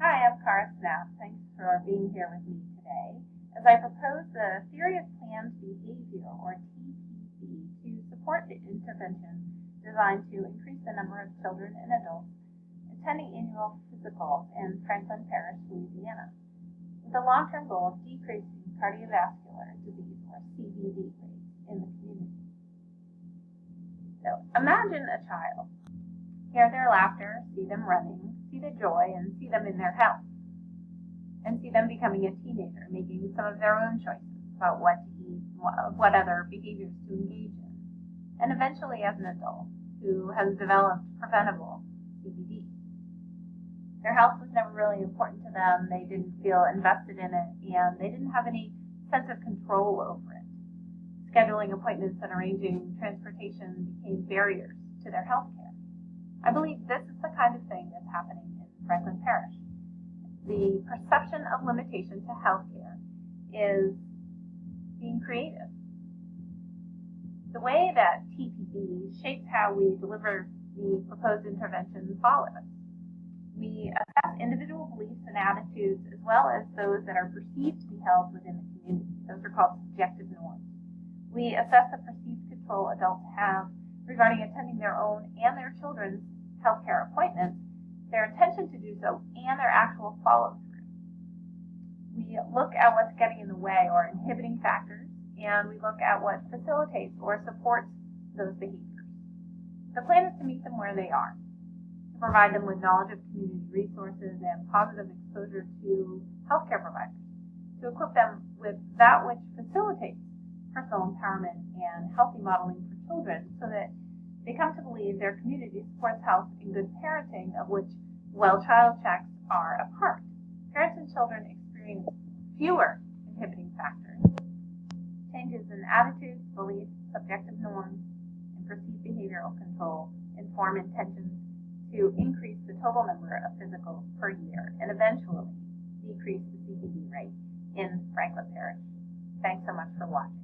Hi, I'm Cara Snap. Thanks for being here with me today as I propose the theory of planned behavior, or TPB, to support the intervention designed to increase the number of children and adults attending annual physicals in Franklin Parish, Louisiana, with the long-term goal of decreasing cardiovascular disease, or CVD, rates in the community. So imagine a child. Hear their laughter, see them running, see the joy, and see them in their health. And see them becoming a teenager, making some of their own choices about what to eat, what other behaviors to engage in. And eventually as an adult who has developed preventable CVD. Their health was never really important to them, they didn't feel invested in it, and they didn't have any sense of control over it. Scheduling appointments and arranging transportation became barriers to their health care. I believe this is the kind of thing that's happening in Franklin Parish. The perception of limitation to healthcare is being creative. The way that TPB shapes how we deliver the proposed intervention follows. We assess individual beliefs and attitudes as well as those that are perceived to be held within the community. Those are called subjective norms. We assess the perceived control adults have regarding attending their own and their children's healthcare appointments, their intention to do so, and their actual follow-through. We look at what's getting in the way or inhibiting factors, and we look at what facilitates or supports those behaviors. The plan is to meet them where they are, to provide them with knowledge of community resources and positive exposure to healthcare providers, to equip them with that which facilitates personal empowerment and healthy modeling for children so that they come to believe their community supports health and good parenting, of which well-child checks are a part. Parents and children experience fewer inhibiting factors. Changes in attitudes, beliefs, subjective norms, and perceived behavioral control inform intentions to increase the total number of physicals per year and eventually decrease the CVD rate in Franklin Parish. Thanks so much for watching.